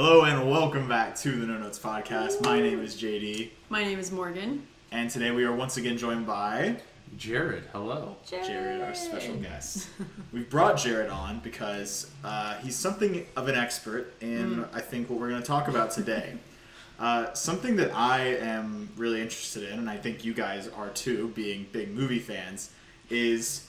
Hello and welcome back to the No Notes Podcast. My name is JD. My name is Morgan. And today we are once again joined by... Jared, hello. Jared, our special guest. We've brought Jared on because he's something of an expert in, I think, what we're going to talk about today. Something that I am really interested in, and I think you guys are too, being big movie fans, is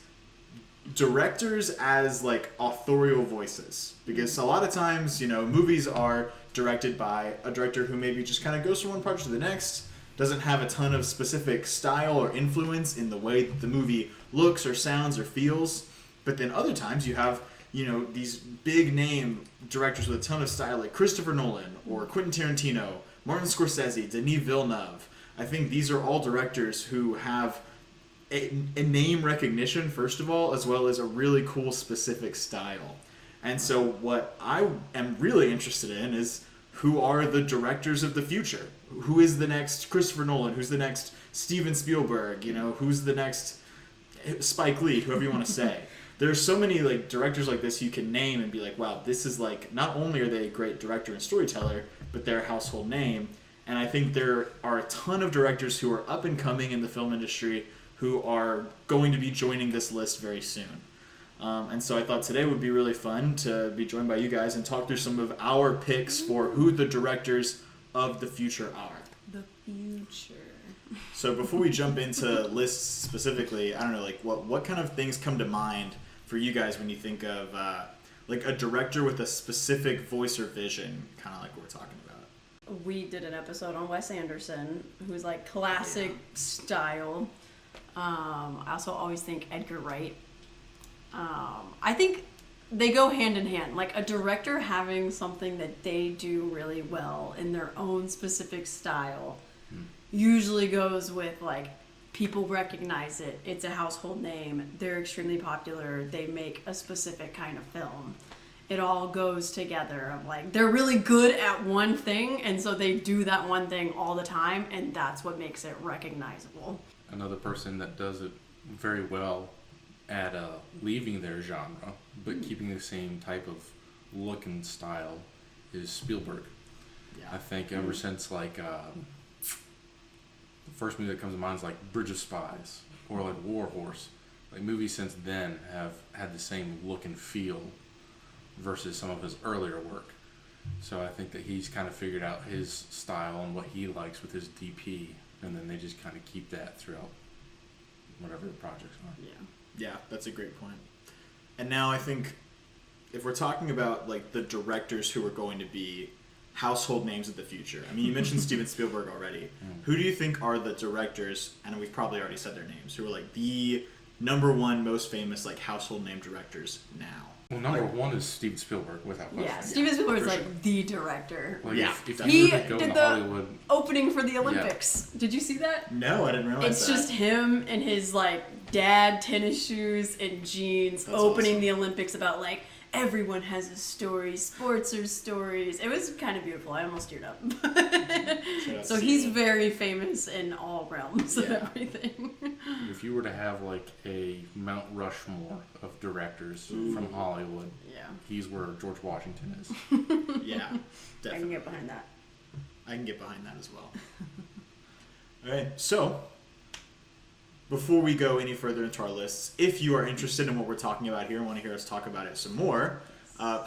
directors as like authorial voices. Because a lot of times, movies are directed by a director who maybe just kind of goes from one project to the next, doesn't have a ton of specific style or influence in the way that the movie looks or sounds or feels. But then other times you have, these big name directors with a ton of style like Christopher Nolan or Quentin Tarantino, Martin Scorsese, Denis Villeneuve. I think these are all directors who have a name recognition, first of all, as well as a really cool specific style. And so what I am really interested in is who are the directors of the future? Who is the next Christopher Nolan? Who's the next Steven Spielberg? Who's the next Spike Lee? Whoever you want to say. There are so many directors like this you can name and be like, wow, this is not only are they a great director and storyteller, but they're a household name. And I think there are a ton of directors who are up and coming in the film industry who are going to be joining this list very soon. And so I thought today would be really fun to be joined by you guys and talk through some of our picks for who the directors of the future are. The future. So before we jump into lists specifically, I don't know, what kind of things come to mind for you guys when you think of a director with a specific voice or vision, kind of like what we're talking about? We did an episode on Wes Anderson, who's classic style. I also always think Edgar Wright. I think they go hand in hand. A director having something that they do really well in their own specific style usually goes with people recognize it. It's a household name. They're extremely popular. They make a specific kind of film. It all goes together of they're really good at one thing, and so they do that one thing all the time, and that's what makes it recognizable. Another person that does it very well at leaving their genre, but keeping the same type of look and style is Spielberg. Yeah. I think ever since the first movie that comes to mind is Bridge of Spies or War Horse. Movies since then have had the same look and feel versus some of his earlier work. So I think that he's kind of figured out his style and what he likes with his DP, and then they just kind of keep that throughout whatever the projects are. Yeah, that's a great point. And now I think if we're talking about the directors who are going to be household names of the future. I mean, you mentioned Steven Spielberg already. Who do you think are the directors, and we've probably already said their names, who are the number one most famous household name directors now? Well, number one is Steven Spielberg, without question. Yeah, Steven Spielberg is sure. the director. If He you were to go did to the Hollywood, opening for the Olympics. Did you see that? No, I didn't realize It's that. just him and his dad tennis shoes and jeans That's opening awesome. the Olympics about everyone has a story, sports are stories. It was kind of beautiful. I almost teared up. So he's very famous in all realms of everything. if you were to have a Mount Rushmore of directors from Hollywood, he's where George Washington is. Yeah, definitely. I can get behind that. I can get behind that as well. All right, so before we go any further into our lists, if you are interested in what we're talking about here and want to hear us talk about it some more,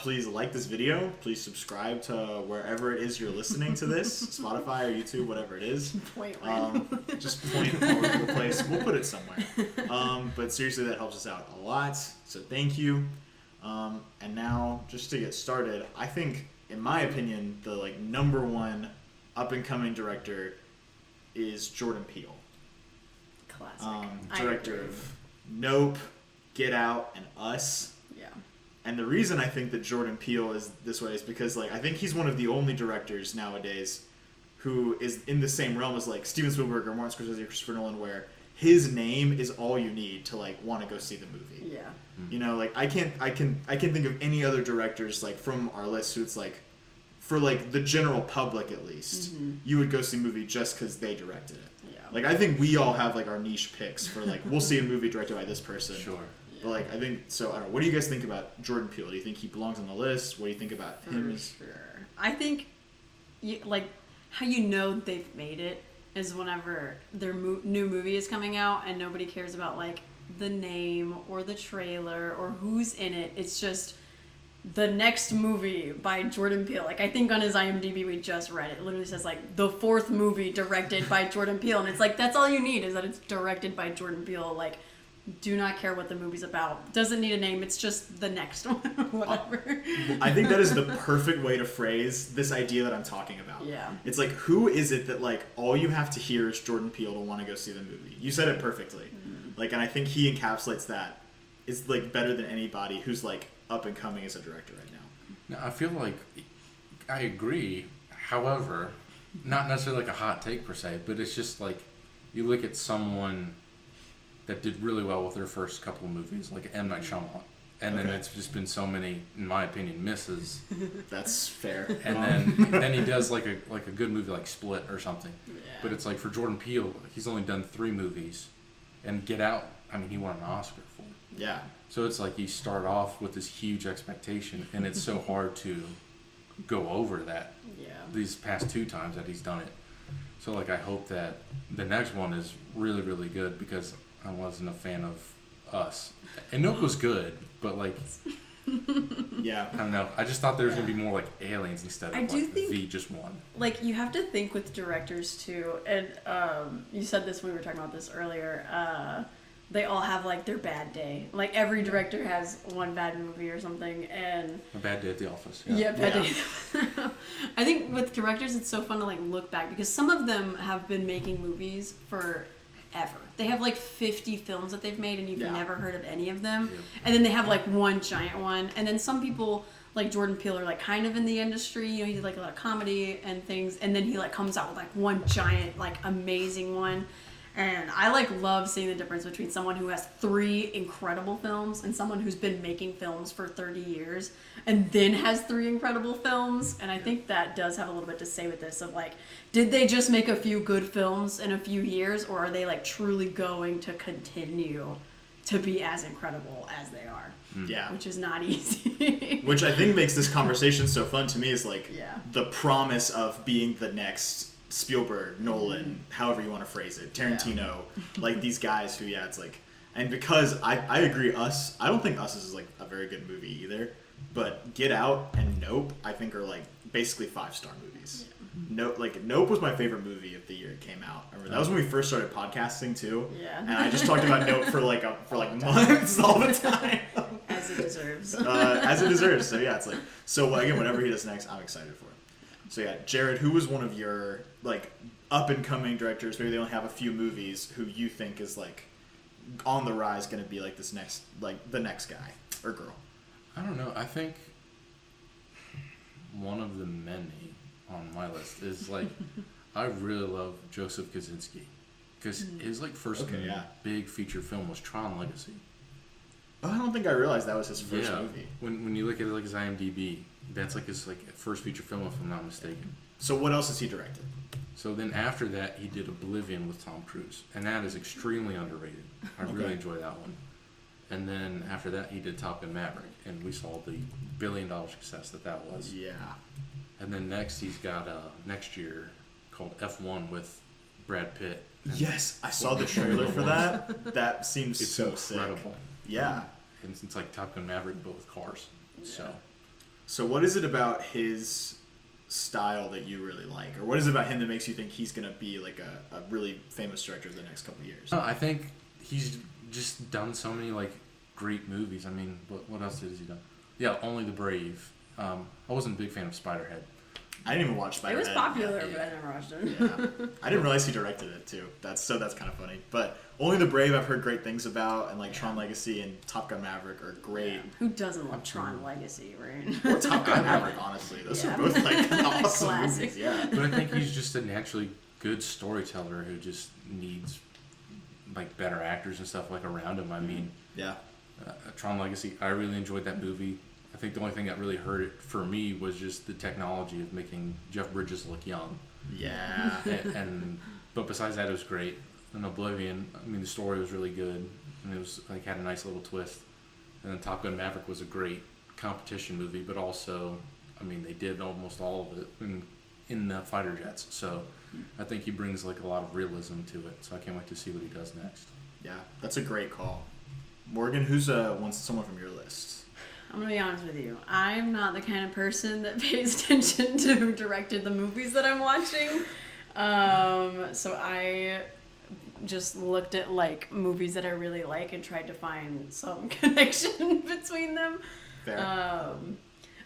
please like this video. Please subscribe to wherever it is you're listening to this, Spotify or YouTube, whatever it is. Just point all over the place. We'll put it somewhere. But seriously, that helps us out a lot. So thank you. And now, just to get started, I think, in my opinion, the number one up-and-coming director is Jordan Peele. Classic. Director of Nope, Get Out, and Us. Yeah. And the reason I think that Jordan Peele is this way is because I think he's one of the only directors nowadays who is in the same realm as Steven Spielberg or Martin Scorsese or Christopher Nolan, where his name is all you need to want to go see the movie. Yeah. I can't think of any other directors from our list who it's for the general public at least, you would go see a movie just because they directed it. Yeah. I think we all have our niche picks for we'll see a movie directed by this person. Sure. But I think so. I don't know. What do you guys think about Jordan Peele? Do you think he belongs on the list? What do you think about him? Sure. I think, like, how you know they've made it is whenever their new movie is coming out and nobody cares about, like, the name or the trailer or who's in it. It's just the next movie by Jordan Peele. Like, I think on his IMDb, we just read it. It literally says, like, the 4th movie directed by Jordan Peele. And it's like, that's all you need, is that it's directed by Jordan Peele. Like, do not care what the movie's about. Doesn't need a name. It's just the next one. Whatever. I think that is the perfect way to phrase this idea that I'm talking about. Yeah. It's like, who is it that, like, all you have to hear is Jordan Peele to want to go see the movie? You said it perfectly. Mm-hmm. Like, and I think he encapsulates that. It's, like, better than anybody who's, like, up and coming as a director right now. Now, I feel like I agree. However, not necessarily like a hot take per se, but it's just like you look at someone that did really well with their first couple of movies, like M. Night Shyamalan, and then it's just been so many, in my opinion, misses. That's fair. And then he does like a good movie like Split or something. Yeah. But it's like for Jordan Peele, he's only done 3 movies, and Get Out, I mean, he won an Oscar for it. Yeah. So it's like you start off with this huge expectation, and it's so hard to go over that. Yeah. These past 2 times that he's done it. So like I hope that the next one is really, really good, because I wasn't a fan of Us. And Nope was good, but like yeah. I don't know. I just thought there was gonna be more like aliens instead of I like do think, the just one. Like, you have to think with directors too, and you said this when we were talking about this earlier. They all have, like, their bad day. Like, every director has one bad movie or something, and... A Bad Day at the Office. Yeah, Bad Day. I think with directors, it's so fun to, like, look back, because some of them have been making movies forever. They have, like, 50 films that they've made, and you've never heard of any of them. Yeah. And then they have, like, one giant one. And then some people, like Jordan Peele, are, like, kind of in the industry. You know, he did, like, a lot of comedy and things. And then he, like, comes out with, like, one giant, like, amazing one. And I, like, love seeing the difference between someone who has 3 incredible films and someone who's been making films for 30 years and then has 3 incredible films. And I think that does have a little bit to say with this of, like, did they just make a few good films in a few years, or are they, like, truly going to continue to be as incredible as they are? Yeah. Which is not easy. Which I think makes this conversation so fun to me is, like, the promise of being the next Spielberg, Nolan, however you want to phrase it, Tarantino, like these guys who, it's like, and because I agree, Us, I don't think Us is like a very good movie either, but Get Out and Nope, I think are like basically 5-star movies. Nope was my favorite movie of the year it came out. I remember that was when we first started podcasting too. Yeah. And I just talked about Nope for like months all the time. As it deserves. As it deserves. So yeah, it's like, so again, whatever he does next, I'm excited for it. So yeah, Jared, who was one of your like up and coming directors? Maybe they only have a few movies. Who you think is like on the rise, going to be like this next, like the next guy or girl? I don't know. I think one of the many on my list is like I really love Joseph Kosinski, because his like first big feature film was Tron Legacy. Oh, I don't think I realized that was his first movie. When you look at like his IMDb, that's like his like first feature film, if I'm not mistaken. So what else has he directed? So then after that, he did Oblivion with Tom Cruise, and that is extremely underrated. I really enjoy that one. And then after that, he did Top Gun Maverick, and we saw the billion-dollar success that was. Yeah. And then next, he's got next year called F1 with Brad Pitt. Yes, I saw the trailer for that. That seems it's so incredible. Sick. Yeah. And it's like Top Gun Maverick, but with cars. Yeah. So what is it about his style that you really like? Or what is it about him that makes you think he's going to be like a really famous director in the next couple of years? I think he's just done so many like great movies. I mean, what else has he done? Yeah, Only the Brave. I wasn't a big fan of Spiderhead. I didn't even watch Spiderhead. It was popular, but I never watched it. Yeah. I didn't realize he directed it too. That's kind of funny. But Only the Brave I've heard great things about, and like Tron Legacy and Top Gun Maverick are great. Yeah. Who doesn't love Tron Legacy, right? Or Top Gun Maverick, honestly. Those are both like awesome movies. Yeah. But I think he's just a naturally good storyteller who just needs like better actors and stuff like around him. I mean, Tron Legacy, I really enjoyed that movie. I think the only thing that really hurt it for me was just the technology of making Jeff Bridges look young. Yeah. But besides that, it was great. And Oblivion, I mean, the story was really good, and it was like had a nice little twist. And then Top Gun Maverick was a great competition movie, but also I mean, they did almost all of it in the fighter jets. So I think he brings like a lot of realism to it. So I can't wait to see what he does next. Yeah, that's a great call. Morgan, who's someone from your list? I'm gonna be honest with you. I'm not the kind of person that pays attention to who directed the movies that I'm watching. So I just looked at like movies that I really like and tried to find some connection between them. Fair.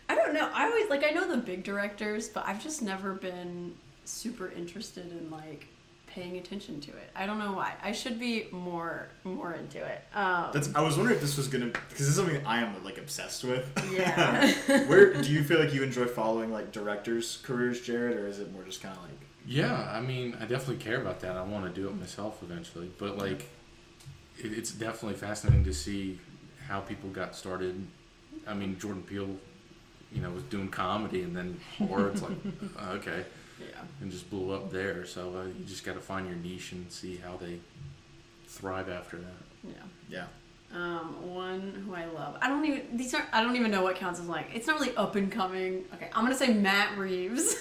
I don't know. I know the big directors, but I've just never been super interested in like paying attention to it. I don't know why. I should be more into it. I was wondering if this was gonna, because this is something I am like obsessed with. Yeah. Where do you feel like you enjoy following like directors' careers, Jared, or is it more just kind of like? Yeah, I mean, I definitely care about that. I want to do it myself eventually, but like, it's definitely fascinating to see how people got started. I mean, Jordan Peele, was doing comedy and then horror. It's like, okay. Yeah. And just blew up there. So you just got to find your niche and see how they thrive after that. Yeah. Yeah. One who I love. I don't even know what counts as like. It's not really up and coming. Okay, I'm gonna say Matt Reeves,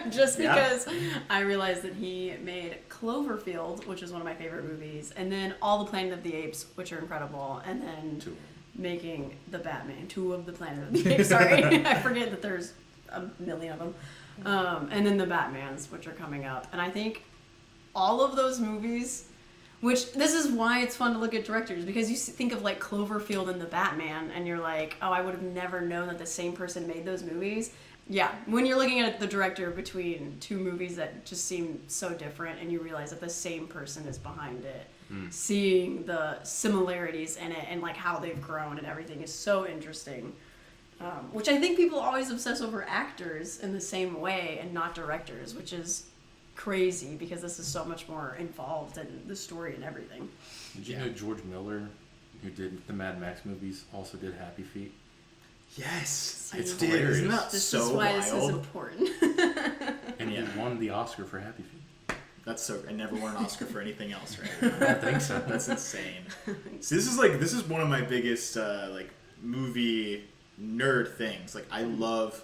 just because I realized that he made Cloverfield, which is one of my favorite movies, and then all the Planet of the Apes, which are incredible, and then making the Batman, 2 of the Planet of the Apes. Sorry, I forget that there's a million of them. And then the Batmans, which are coming up. And I think all of those movies, which this is why it's fun to look at directors, because you think of like Cloverfield and the Batman, and you're like, oh, I would have never known that the same person made those movies. Yeah, when you're looking at the director between 2 movies that just seem so different, and you realize that the same person is behind it, seeing the similarities in it and like how they've grown and everything is so interesting. Which I think people always obsess over actors in the same way and not directors, which is crazy because this is so much more involved in the story and everything. Did you know George Miller, who did the Mad Max movies, also did Happy Feet? Yes, it's did. hilarious. Isn't that This so is why wild? this is important. And he won the Oscar for Happy Feet. That's so. I never won an Oscar for anything else, right? I think so. That's insane. So this is one of my biggest like movie nerd things. Like I love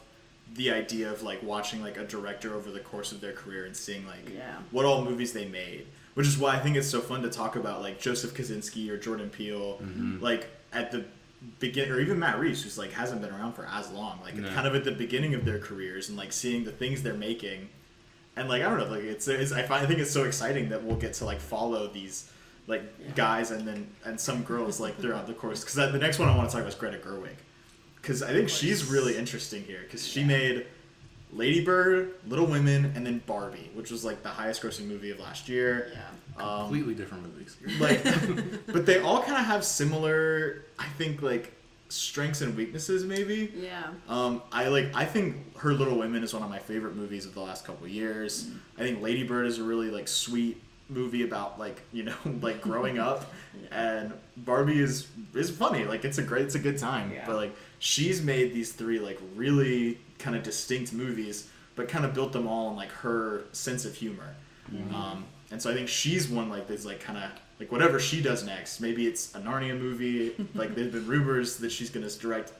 the idea of like watching like a director over the course of their career and seeing like what all movies they made, which is why I think it's so fun to talk about like Joseph Kosinski or Jordan Peele, like at the beginning, or even Matt Reeves, who's like hasn't been around for as long, like kind of at the beginning of their careers, and like seeing the things they're making, and like I don't know, like I think it's so exciting that we'll get to like follow these like guys and some girls like throughout the course, because the next one I want to talk about is Greta Gerwig. Because I think she's really interesting here, because she made Lady Bird, Little Women, and then Barbie, which was like the highest grossing movie of last year. Yeah. Completely different movies. Like, but they all kind of have similar, I think, like strengths and weaknesses, maybe. Yeah. I think her Little Women is one of my favorite movies of the last couple of years. I think Lady Bird is a really like sweet movie about like like growing up, and Barbie is funny. Like it's a good time. Yeah. But like she's made these 3 like really kind of distinct movies, but kind of built them all on like her sense of humor. And so I think she's one like that's like kind of like whatever she does next. Maybe it's a Narnia movie. Like there've been rumors that she's gonna direct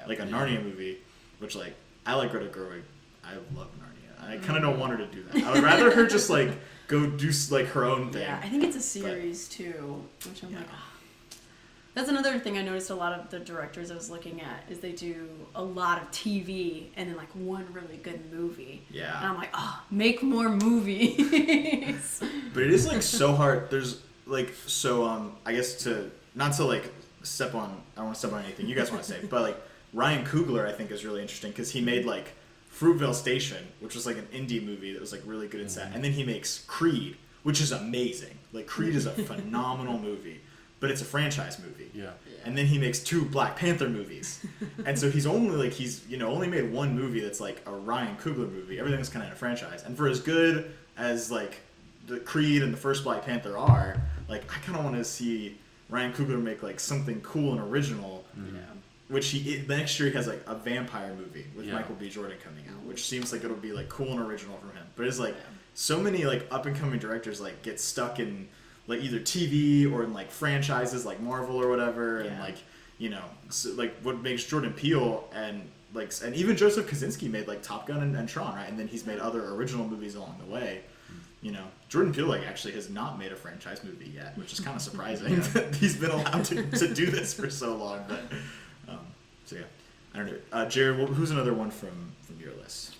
like a Narnia movie, which like I like Greta Gerwig. I love Narnia. I kind of don't want her to do that. I would rather her just like go do like her own thing. Yeah, I think it's a series too, which I'm like, oh. That's another thing I noticed a lot of the directors I was looking at is they do a lot of TV and then like one really good movie. Yeah. And I'm like, oh, make more movies. But it is like so hard. There's like I guess not to like step on. I don't want to step on anything you guys want to say, but like Ryan Coogler I think is really interesting because he made like Fruitvale Station, which was like an indie movie that was like really good in set, and then he makes Creed, which is amazing. Like Creed is a phenomenal movie, but it's a franchise movie. Yeah. And then he makes 2 Black Panther movies, and so he's only made 1 movie that's like a Ryan Coogler movie. Everything's kind of in a franchise, and for as good as like the Creed and the first Black Panther are, like I kind of want to see Ryan Coogler make like something cool and original. Yeah. Which the next year he has like a vampire movie with Michael B. Jordan coming out, which seems like it'll be like cool and original from him. But it's like so many like up and coming directors like get stuck in like either TV or in like franchises like Marvel or whatever, and like so, like what makes Jordan Peele and like, and even Joseph Kosinski made like Top Gun and Tron, right? And then he's made other original movies along the way. You know, Jordan Peele like actually has not made a franchise movie yet, which is kind of surprising that he's been allowed to do this for so long. But so yeah, I don't know. Jared, who's another one from your list?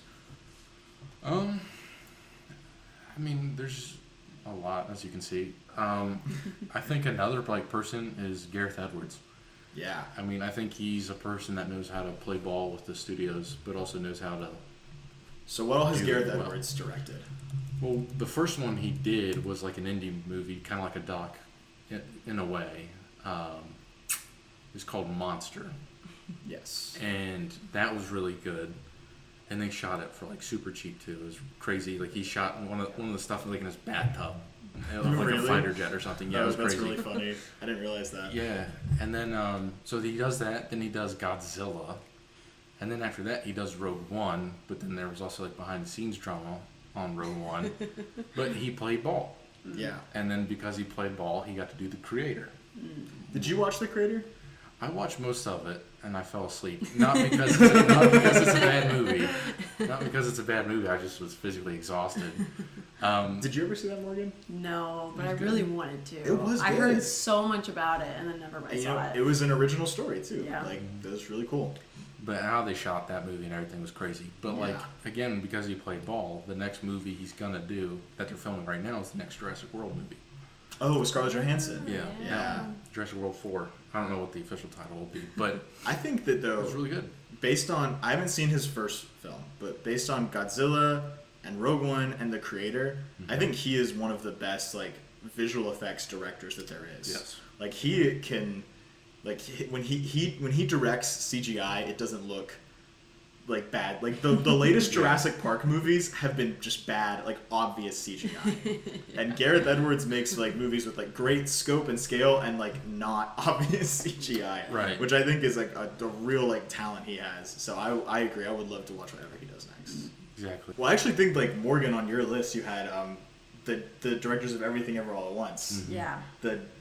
I mean, there's a lot, as you can see. I think another like person is Gareth Edwards. Yeah. I mean, I think he's a person that knows how to play ball with the studios, but also knows how to. So what all has do Gareth it well. Edwards directed? Well, the first one he did was like an indie movie, kind of like a doc, in a way. It was called Monster. Yes. And that was really good. And they shot it for like super cheap too. It was crazy. Like he shot one of the stuff like in his bathtub. It looked like Really? a fighter jet or something. Yeah, it was that's crazy. really funny. I didn't realize that. Yeah, and then so he does that. Then he does Godzilla, and then after that he does Rogue One. But then there was also like behind the scenes drama on Rogue One. But he played ball. Yeah. And then because he played ball, he got to do The Creator. Did you watch The Creator? I watched most of it and I fell asleep. Not because it's a bad movie. Not because it's a bad movie. I just was physically exhausted. Did you ever see that, Morgan? No, but It I was really good. wanted to. It was I good. heard so much about it and then never And, saw it. it was an original story too. Yeah. Like that was really cool. But how they shot that movie and everything was crazy. But like Yeah. again, because he played ball, the next movie he's gonna do that they're filming right now is the next Jurassic World movie. Oh, with Scarlett Johansson. Yeah. Yeah. Jurassic World 4. I don't know what the official title will be, but I think that it though, was really good. based on I haven't seen his first film, but based on Godzilla and Rogue One and The Creator, I think he is one of the best like visual effects directors that there is. Yes. Like he can, like when he directs CGI, it doesn't look like bad. Like the latest Jurassic Park movies have been just bad, like obvious CGI. And Gareth Edwards makes like movies with like great scope and scale and like not obvious CGI. Right. Which I think is like the real like talent he has. So I agree. I would love to watch whatever he does next. Exactly. Well, I actually think like Morgan on your list, you had the directors of Everything Ever All at Once. Yeah.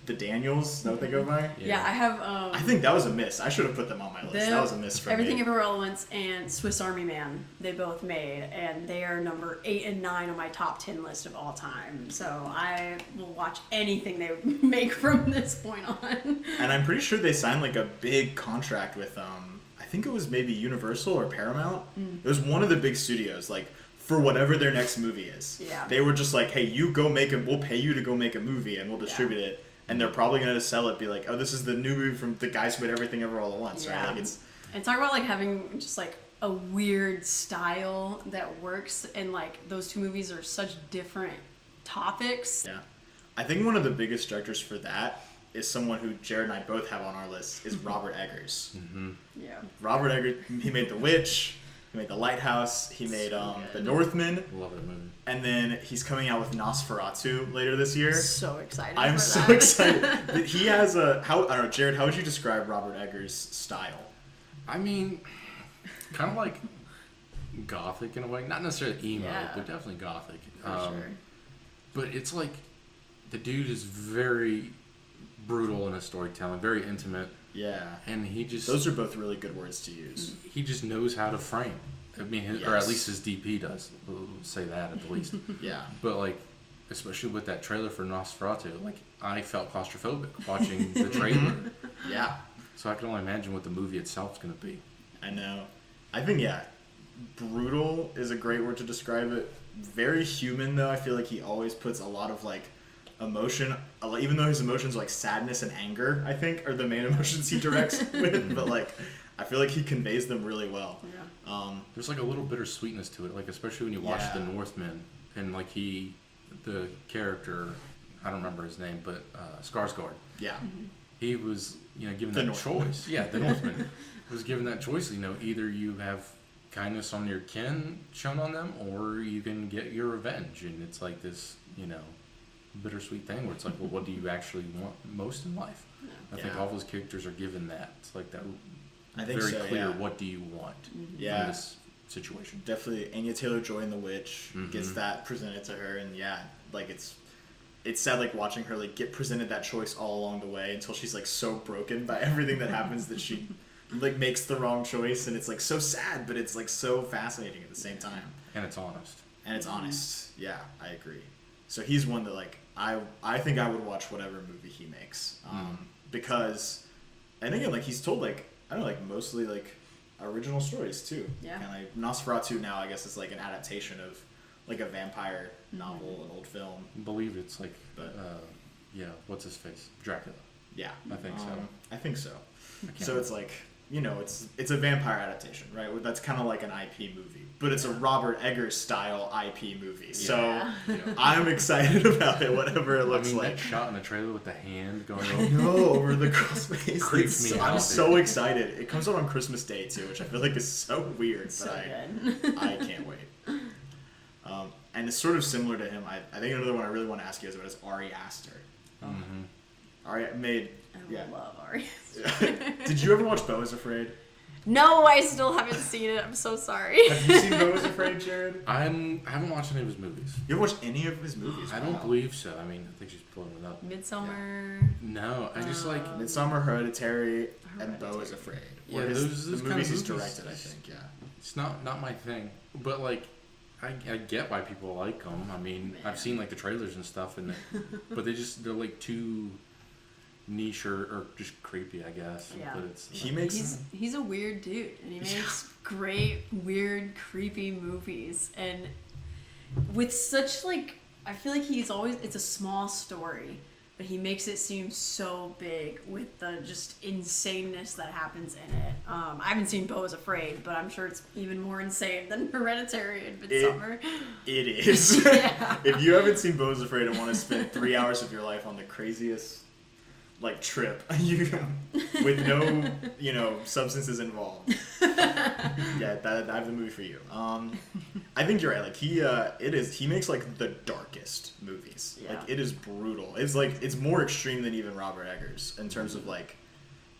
The Daniels, is that what they go by? Yeah, I have. I think that was a miss. I should have put them on my list. That was a miss for Everything me. Everywhere All at Once and Swiss Army Man. They both made, and they are number 8 and 9 on my top 10 list of all time. So I will watch anything they make from this point on. And I'm pretty sure they signed like a big contract with I think it was maybe Universal or Paramount. It was one of the big studios, like for whatever their next movie is. Yeah. They were just like, hey, you go we'll pay you to go make a movie and we'll distribute it. And they're probably gonna sell it, be like, oh, this is the new movie from the guys who made Everything Ever All at Once, right? Like it's And talk about like having just like a weird style that works, and like those two movies are such different topics. yeah. I think one of the biggest directors for that is someone who Jared and I both have on our list is Robert Eggers. Yeah. Robert Eggers, he made The Witch, he made The Lighthouse, he made The Northman, Love that movie. and then he's coming out with Nosferatu later this year. So excited. I'm for so that. excited. He has I don't know, Jared, how would you describe Robert Eggers' style? I mean, kind of like gothic in a way. Not necessarily emo, Yeah. but definitely gothic. For sure. But it's like the dude is very brutal in his storytelling, very intimate, Yeah. and he just Those are both really good words to use. he just knows how to frame. I mean, or at least his DP does. We'll say that at the least. Yeah. But like, especially with that trailer for Nosferatu, like I felt claustrophobic watching the trailer. Yeah. So I can only imagine what the movie itself is going to be. I know. I think, yeah, brutal is a great word to describe it. Very human, though. I feel like he always puts a lot of, like, emotion, even though his emotions are, like, sadness and anger, I think, are the main emotions he directs with. But, like, I feel like he conveys them really well. Yeah. There's like a little bittersweetness to it, like especially when you watch Yeah. The Northman and like the character, I don't remember his name, but Skarsgård. Yeah. He was, given The that Northman. choice. Yeah, the Northman was given that choice. Either you have kindness on your kin shown on them, or you can get your revenge. And it's like this, bittersweet thing where it's like, well, what do you actually want most in life? I think Yeah. all those characters are given that. It's like that. I think very so, clear. yeah. What do you want Yeah. in this situation? Definitely Anya Taylor-Joy in The Witch gets that presented to her, and yeah, like it's sad like watching her like get presented that choice all along the way until she's like so broken by everything that happens that she like makes the wrong choice, and it's like so sad, but it's like so fascinating at the same time. And it's honest. And it's honest. Yeah, I agree. So he's one that like I think I would watch whatever movie he makes, because, and again, like he's told like I don't know, like mostly like original stories too. Yeah. Kind of like Nosferatu now, I guess, is like an adaptation of like a vampire novel, an old film. I believe it's like, But yeah, what's his face? Dracula. yeah, I think so. I think so. I can't So it's like, you know, it's a vampire adaptation, right? That's kind of like an IP movie, but it's a Robert Eggers style IP movie. So Yeah. I'm excited about it, whatever it looks that like. shot in the trailer with the hand going I over. know, over the girl's face. Creeps me I'm out, so dude. excited. It comes out on Christmas Day too, which I feel like is so weird, So but good. I can't wait. And it's sort of similar to him. I think another one I really want to ask you guys about is Ari Aster. Ari made. Yeah. love Ari. Did you ever watch Beau is Afraid? No, I still haven't seen it. I'm so sorry. Have you seen Beau is Afraid, Jared? I haven't watched any of his movies. You haven't watched any of his movies? I don't Wow. believe so. I mean, I think she's pulling it up. Midsummer. No, I just like. Midsommar, Hereditary, and Beau is Afraid. Yeah, Were those the kind of movies he's movies. directed, I think. Yeah. It's not my thing, but like, I get why people like them. I mean, I've seen like the trailers and stuff, but they're like too niche or just creepy, I guess. Yeah. But it's He makes. He's a weird dude, and he makes great, weird, creepy movies, and with such like, I feel like it's a small story, but he makes it seem so big with the just insaneness that happens in it. I haven't seen Beau is Afraid, but I'm sure it's even more insane than Hereditary and Midsummer. It is. Yeah. If you haven't seen Beau is Afraid and want to spend 3 hours of your life on the craziest like trip with no substances involved, yeah, I have the movie for you. I think you're right. Like he makes like the darkest movies. Yeah. Like it is brutal. It's like it's more extreme than even Robert Eggers in terms of like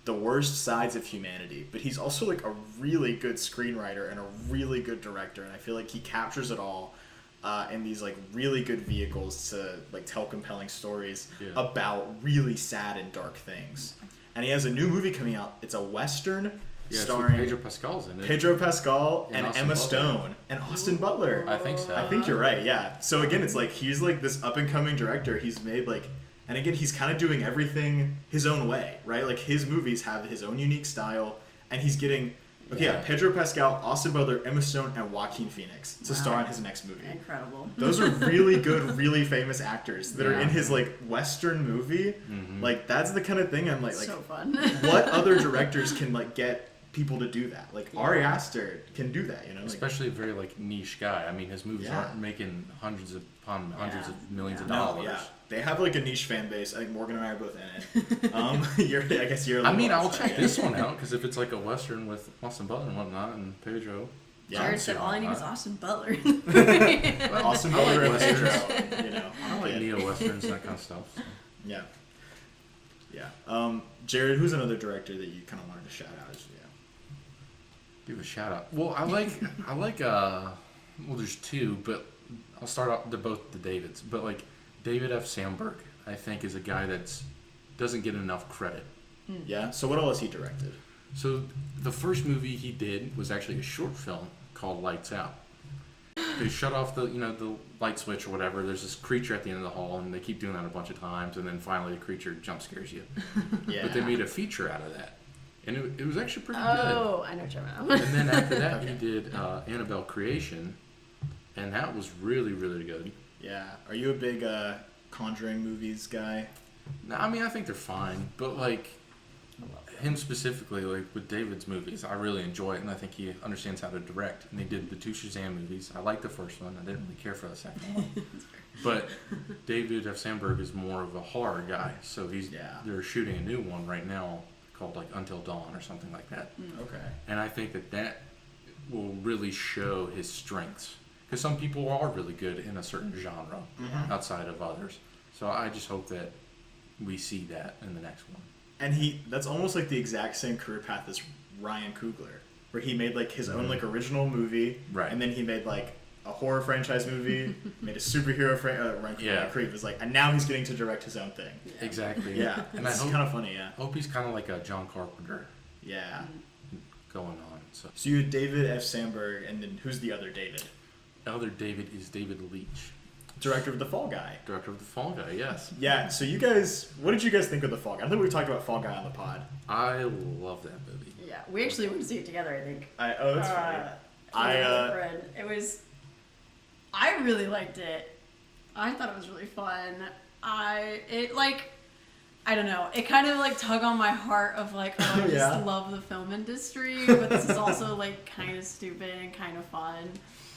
the worst sides of humanity. But he's also like a really good screenwriter and a really good director, and I feel like he captures it all in these like really good vehicles to like tell compelling stories about really sad and dark things. And he has a new movie coming out. It's a Western starring Pedro Pascal's in it. Pedro Pascal And and Austin Emma Butler. Stone and Austin Butler. I think so. I think you're right, yeah. So again, it's like he's like this up and coming director. He's made like, and again, he's kind of doing everything his own way, right? Like his movies have his own unique style, and he's getting Pedro Pascal, Austin Butler, Emma Stone, and Joaquin Phoenix to star in his next movie. Incredible. Those are really good, really famous actors that are in Yeah. his like Western movie. Like that's the kind of thing I'm like So fun. what other directors can like get people to do that? Like Ari Aster can do that, you know? Like, Especially a very like niche guy. I mean, his movies Yeah. aren't making hundreds upon hundreds of millions of no, dollars. yeah, they have like a niche fan base. I think Morgan and I are both in it. I guess you're. A I little mean, I'll outside. check this one out because if it's like a Western with Austin Butler and whatnot and Pedro. Jared said all I need is whatnot. Austin Butler. Austin I like Butler and Westerns. Pedro. You know, I like yeah. neo-Westerns and that kind of stuff. So. Yeah. Jared, who's another director that you kind of wanted to shout out? Give a shout out. Well, I like, well, there's two, but I'll start off, they're both the Davids. But like, David F. Sandberg, I think, is a guy that's doesn't get enough credit. Yeah. So what all has he directed? So the first movie he did was actually a short film called Lights Out. They shut off the light switch or whatever. There's this creature at the end of the hall, and they keep doing that a bunch of times, and then finally the creature jump scares you. Yeah. But they made a feature out of that, and it was actually pretty Oh, I know what you're talking good. about. And then after that, he did Annabelle Creation, and that was really, really good. Yeah. Are you a big Conjuring movies guy? No, I mean, I think they're fine, but like him specifically, like with David's movies, I really enjoy it, and I think he understands how to direct. And he did the two Shazam movies. I liked the first one. I didn't really care for the second one. But David F. Sandberg is more of a horror guy, so they're shooting a new one right now called like Until Dawn or something like that. Okay. And I think that will really show his strengths, because some people are really good in a certain genre outside of others. So I just hope that we see that in the next one. And that's almost like the exact same career path as Ryan Coogler, where he made like his own like original movie, Right. and then he made like a horror franchise movie, made a superhero Ryan Coogler Creep was like, and now he's getting to direct his own thing. Exactly. Yeah, And it's I kind of funny. Yeah. hope he's kind of like a John Carpenter. Yeah. going on. So you had David F. Sandberg, and then who's the other David? the other David is David Leitch, Director of The Fall Guy. director of The Fall Guy. Yes, Yeah, so you guys, what did you guys think of The Fall Guy? I think we've talked about Fall Guy on the pod. I love that movie. Yeah, we actually went to see it together, I think. Oh, that's funny. It was. I really liked it. I thought it was really fun. I don't know. It kind of like tug on my heart of like, oh, I just Yeah. love the film industry, but this is also like kind of stupid and kind of fun.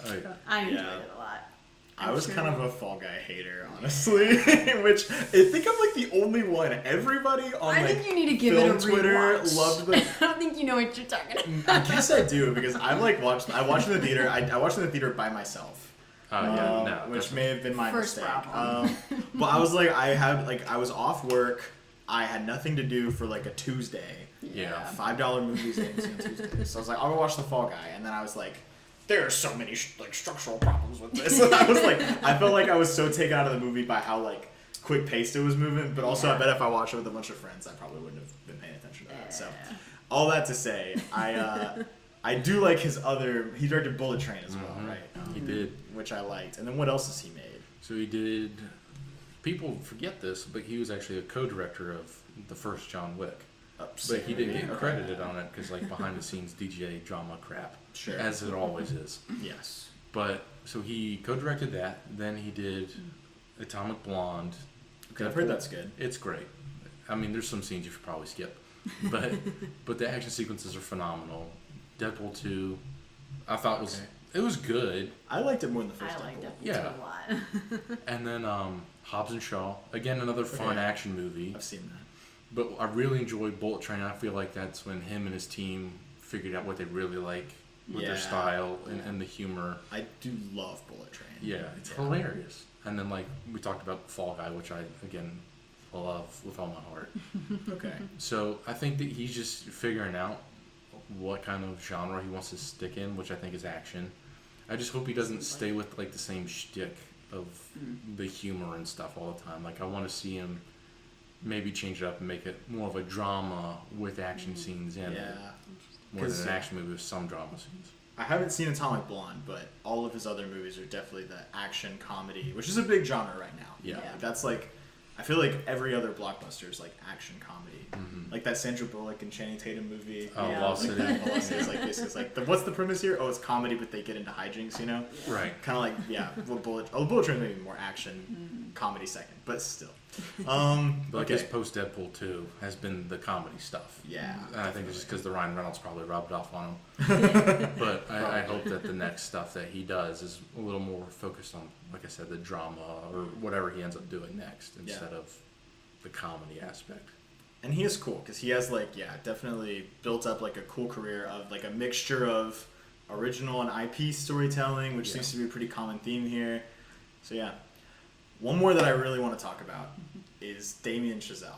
Oh yeah. I enjoyed Yeah. it a lot. I was kind of a Fall Guy hater, honestly. Which I think I'm like the only one. Everybody on I like think you need to give film it a Twitter rewatch. loved the. I don't think you know what you're talking about. I guess I do because I watched it in the theater. I watched it in the theater by myself. Which may have been my First mistake. problem. But I was like, I was off work. I had nothing to do for like a Tuesday. Yeah. $5 movies on Tuesday. So I was like, I'll go watch The Fall Guy, and then I was like, there are so many like structural problems with this. And I was like, I felt like I was so taken out of the movie by how like quick paced it was moving. But also, I bet if I watched it with a bunch of friends, I probably wouldn't have been paying attention to that. So, all that to say, I do like his other. He directed Bullet Train as well, right? He did. Which I liked. And then what else has he made? So he did. People forget this, but he was actually a co-director of the first John Wick. But he didn't get credited on it because, like, behind the scenes DJ drama crap, Sure. as it always is. Yes. But so he co-directed that. Then he did Atomic Blonde. Okay, I've heard that's good. It's great. I mean, there's some scenes you should probably skip, but the action sequences are phenomenal. Deadpool 2, I thought it was good. I liked it more than the first I liked Deadpool. it Yeah. a lot. And then Hobbs and Shaw, again another fun action movie. I've seen that. But I really enjoyed Bullet Train. I feel like that's when him and his team figured out what they really like with their style and the humor. I do love Bullet Train. Yeah, it's hilarious. And then like we talked about Fall Guy, which I again love with all my heart. Okay. So I think that he's just figuring out what kind of genre he wants to stick in, which I think is action. I just hope he doesn't stay with like the same shtick of the humor and stuff all the time. Like I want to see him maybe change it up and make it more of a drama with action scenes in it, more than an action movie with some drama scenes. I haven't seen Atomic Blonde, but all of his other movies are definitely the action comedy, which is a big genre right now. Yeah. Like, that's like, I feel like every other blockbuster is like action comedy. Like that Sandra Bullock and Channing Tatum movie. Oh, Yeah. Lost Like City. that Lost City is like this is like what's the premise here? Oh, it's comedy, but they get into hijinks, you know? Right. Kind of like Bullet Train maybe more action, comedy second, but still. But I guess post Deadpool 2 has been the comedy stuff. Yeah. And I think it's just because the Ryan Reynolds probably rubbed off on him. But I hope that the next stuff that he does is a little more focused on, like I said, the drama or whatever he ends up doing next instead of the comedy aspect. And he is cool because he has definitely built up like a cool career of like a mixture of original and IP storytelling, which seems to be a pretty common theme here. So yeah. One more that I really want to talk about is Damien Chazelle,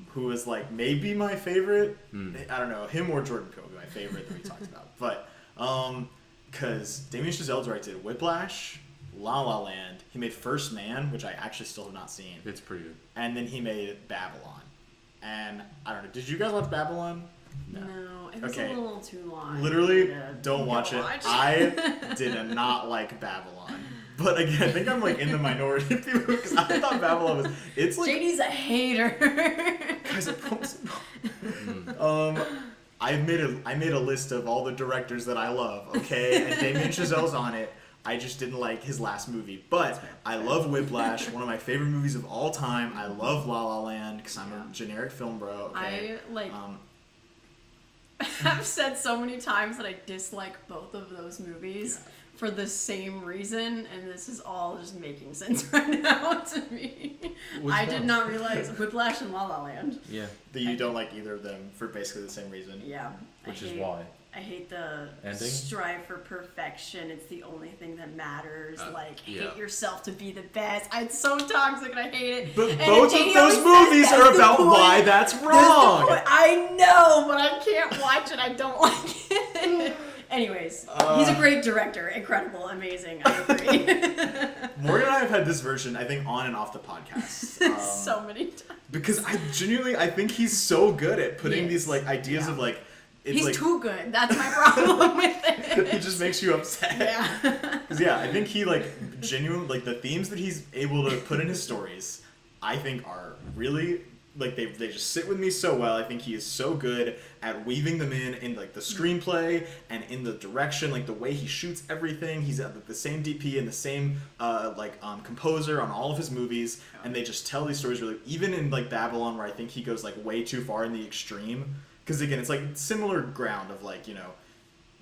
who is like maybe my favorite. I don't know, him or Jordan Peele would be my favorite that we talked about. But because Damien Chazelle directed Whiplash, La La Land, he made First Man, which I actually still have not seen. It's pretty good. And then he made Babylon. And I don't know, did you guys watch Babylon? No, it was a little too long. Literally, don't watch it. I did not like Babylon. But again, I think I'm like in the minority of people because I thought Babylon was. It's like JD's a hater. guys, I made a list of all the directors that I love. Okay, and Damien Chazelle's on it. I just didn't like his last movie, but I love Whiplash, one of my favorite movies of all time. I love La La Land because I'm a generic film bro. Okay? I've said so many times that I dislike both of those movies for the same reason, and this is all just making sense right now to me. I did not realize Whiplash and La La Land. Yeah. That you don't like either of them for basically the same reason. Yeah. Which is why. I hate the ending? Strive for perfection. It's the only thing that matters. Yeah. Hate yourself to be the best. It's so toxic and I hate it. But and both of JD those always movies says, are "That's the about point. why that's That's the wrong. point." I know, but I can't watch it. I don't like it. Anyways, he's a great director. Incredible. Amazing. I agree. Morgan and I have had this version, I think, on and off the podcast. So many times. Because I think he's so good at putting Yes. these like ideas of like He's like, too good. That's my problem with it. He just makes you upset. Yeah. Because I think he like genuinely like the themes that he's able to put in his stories, I think are really like they just sit with me so well. I think he is so good at weaving them in like the screenplay and in the direction, like the way he shoots everything. He's the same DP and the same composer on all of his movies, and they just tell these stories really. Even in like Babylon, where I think he goes like way too far in the extreme. Because again, it's like similar ground of like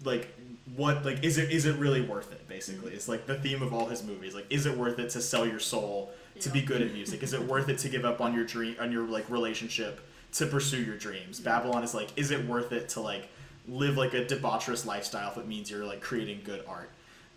like what like is it really worth it? Basically, it's like the theme of all his movies. Like, is it worth it to sell your soul to be good at music? Is it worth it to give up on your dream, on your like relationship to pursue your dreams? Babylon is like, is it worth it to like live like a debaucherous lifestyle if it means you're like creating good art?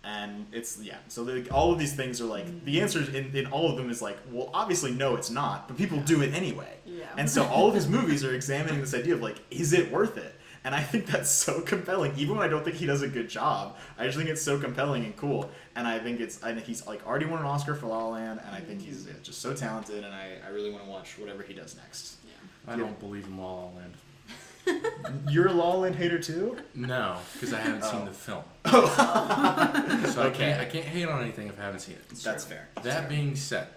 And it's so like, all of these things are like the answers in all of them is like, well, obviously no, it's not, but people do it anyway. Yeah. And so all of his movies are examining this idea of like, is it worth it? And I think that's so compelling, even when I don't think he does a good job. I just think it's so compelling and cool. And I think he's like already won an Oscar for La La Land, and I think he's just so talented, and I really want to watch whatever he does next. Yeah. I don't believe in La La Land. You're a La La Land hater too? No, because I haven't seen the film. So Okay. I can't hate on anything if I haven't seen it. That's fair. That being said,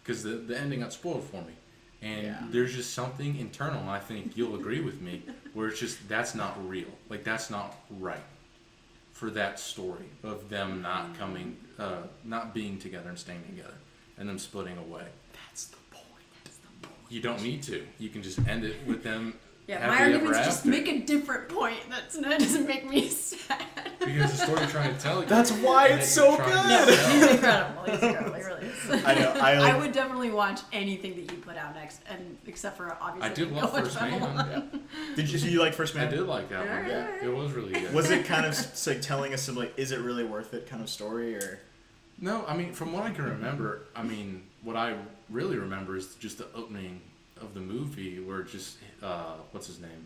because the ending got spoiled for me. And there's just something internal, and I think you'll agree with me, where it's just, that's not real. Like, that's not right for that story of them not coming, not being together and staying together, and them splitting away. That's the point. You don't need to. You can just end it with them Yeah, happy my argument's ever just after. make a different point. That doesn't make me sad. Because the story you're trying to tell you. That's why and it's that you're so trying to good. No, sell. he's incredible. He's incredible. He really is. I know. I would definitely watch anything that you put out next, and except for obviously. I did love First Man. Did you like First Man? I did like that one. Yeah. It was really good. Was it kind of like telling us some like, is it really worth it kind of story, or? No, I mean, from what I can remember, I mean, what I really remember is just the opening of the movie where just, what's his name?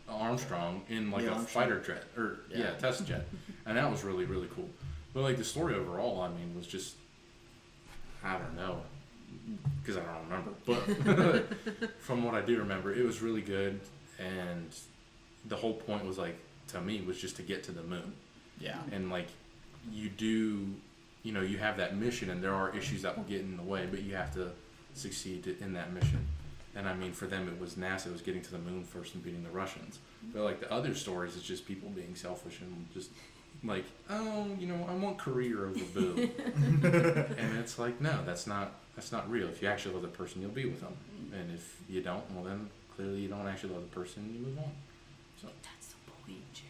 Armstrong in like a fighter jet, or test jet. And that was really, really cool. But like the story overall, I mean, was just, I don't know, because I don't remember. But from what I do remember, it was really good. And the whole point was like, to me, was just to get to the moon. Yeah. And like, you have that mission, and there are issues that will get in the way, but you have to succeed in that mission. And I mean, for them, it was NASA. It was getting to the moon first and beating the Russians. But like the other stories, it's just people being selfish and just like, oh, I want career over boo. And it's like, no, that's not real. If you actually love the person, you'll be with them. And if you don't, well, then clearly you don't actually love the person, and you move on. So That's the point, Jerry.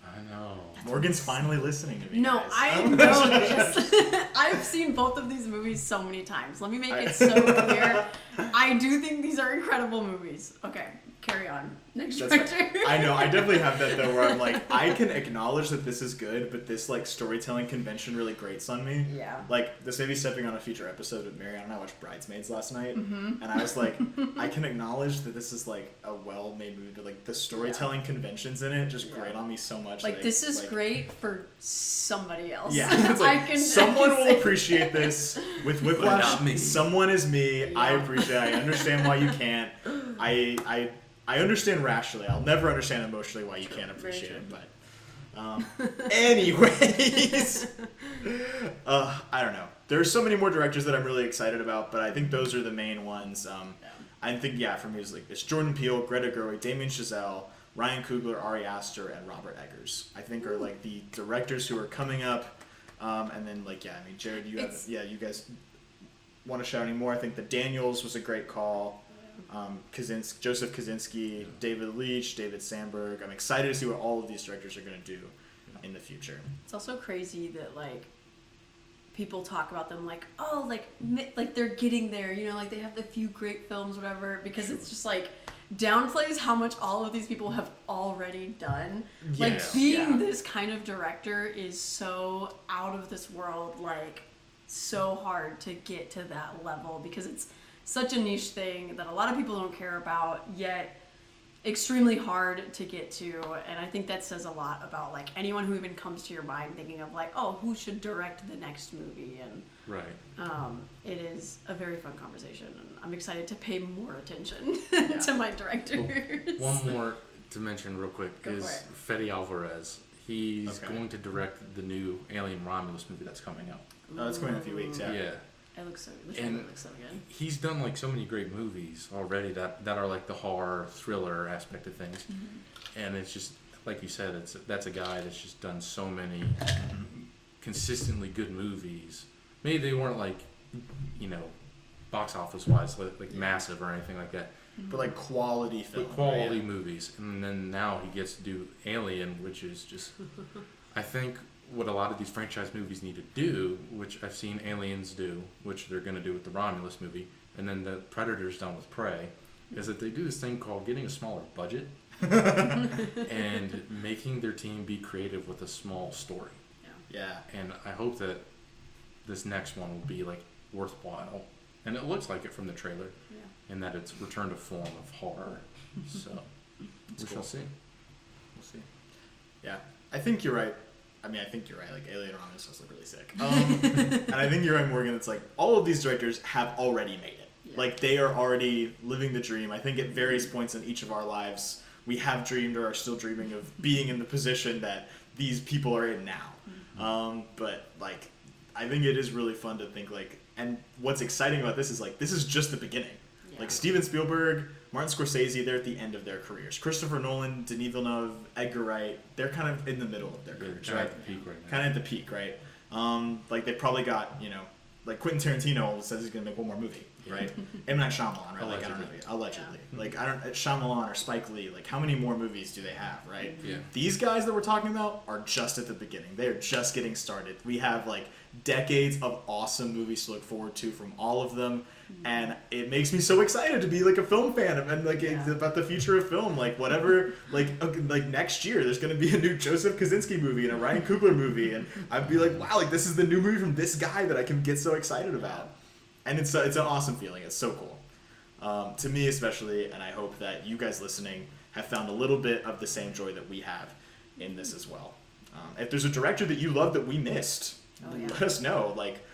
I know. Morgan's finally listening to me. No, guys. I know this. I've seen both of these movies so many times. Let me make it so clear. I do think these are incredible movies. Okay, carry on. Next director. I know. I definitely have that though, where I'm like, I can acknowledge that this is good, but this like storytelling convention really grates on me. Yeah. Like this may be stepping on a future episode with Marianne, and I watched Bridesmaids last night, and I was like, I can acknowledge that this is like a well-made movie, but like the storytelling conventions in it just grate on me so much. Like this is great for somebody else. Yeah, it's like, someone will say appreciate this with Whiplash. Not me. Someone is me. Yeah. I appreciate it. I understand why you can't. I understand rationally. I'll never understand emotionally why you can't appreciate it. But anyways, I don't know. There's so many more directors that I'm really excited about, but I think those are the main ones. I think for me it's Jordan Peele, Greta Gerwig, Damien Chazelle, Ryan Coogler, Ari Aster, and Robert Eggers. I think are like the directors who are coming up. And then Jared, you guys want to shout any more? I think the Daniels was a great call. Joseph Kosinski, David Leitch, David Sandberg. I'm excited to see what all of these directors are going to do in the future. It's also crazy that people talk about them like they're getting there, like they have the few great films, whatever, because it's just downplays how much all of these people have already done. Yes. Being this kind of director is so out of this world, so hard to get to that level because it's such a niche thing that a lot of people don't care about, yet extremely hard to get to. And I think that says a lot about anyone who even comes to your mind thinking of who should direct the next movie. And right. It is a very fun conversation, and I'm excited to pay more attention to my directors. One more to mention real quick Go is for Fede Alvarez. He's Okay. going to direct the new Alien Romulus movie that's coming out. Oh, it's coming in a few weeks. Yeah. Yeah. It looks so. The And- trailer looks so good. He's done like so many great movies already that are like the horror thriller aspect of things, and it's just like you said, that's a guy that's just done so many consistently good movies. Maybe they weren't like, you know, box office wise like massive or anything like that, But like quality film. but quality right? movies. And then now he gets to do Alien, which is just, I think what a lot of these franchise movies need to do, which I've seen Aliens do, which they're going to do with the Romulus movie, and then the Predator's done with Prey, is that they do this thing called getting a smaller budget and making their team be creative with a small story. Yeah. And I hope that this next one will be like worthwhile. And it looks like it from the trailer, and that it's returned to form of horror. So we shall see. We'll see. Yeah. I think you're right. I mean, I think you're right. Like, Alien Romulus does look really sick. And I think you're right, Morgan. It's like all of these directors have already made it. Yeah. Like, they are already living the dream. I think at various points in each of our lives, we have dreamed or are still dreaming of being in the position that these people are in now. But, like, I think it is really fun to think, like, and what's exciting about this is, like, this is just the beginning. Yeah. Like, Steven Spielberg, Martin Scorsese, they're at the end of their careers. Christopher Nolan, Denis Villeneuve, Edgar Wright, they're kind of in the middle of their They're careers, kind right? of at the peak right now. Kind of at the peak, right? Like, they probably got, you know, like Quentin Tarantino says he's going to make one more movie, right? M. Night Shyamalan, right? Like, I don't know. Allegedly. Like, I don't, Shyamalan or Spike Lee, like, how many more movies do they have, right? Yeah. These guys that we're talking about are just at the beginning. They are just getting started. We have, like, decades of awesome movies to look forward to from all of them. And it makes me so excited to be like a film fan and like about the future of film. Like whatever, like next year there's going to be a new Joseph Kosinski movie and a Ryan Coogler movie, and I'd be like, wow, like this is the new movie from this guy that I can get so excited about. And it's an awesome feeling. It's so cool, to me especially, and I hope that you guys listening have found a little bit of the same joy that we have in this as well. If there's a director that you love that we missed, let us know. Like.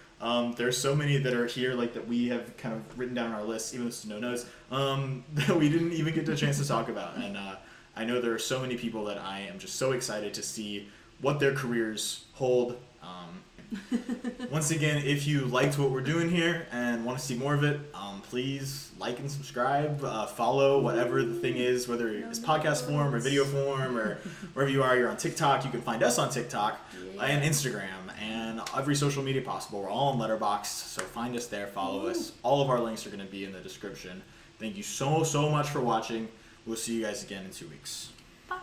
There's so many that are here, like that we have kind of written down on our list, even though it's no notes, that we didn't even get the chance to talk about. And I know there are so many people that I am just so excited to see what their careers hold. Once again, if you liked what we're doing here and want to see more of it, please like and subscribe, follow whatever the thing is, whether it's podcast form or video form or wherever you are. You're on TikTok. You can find us on TikTok and Instagram and every social media possible. We're all on Letterboxd, so find us there, follow us. All of our links are going to be in the description. Thank you so much for watching. We'll see you guys again in 2 weeks. Bye.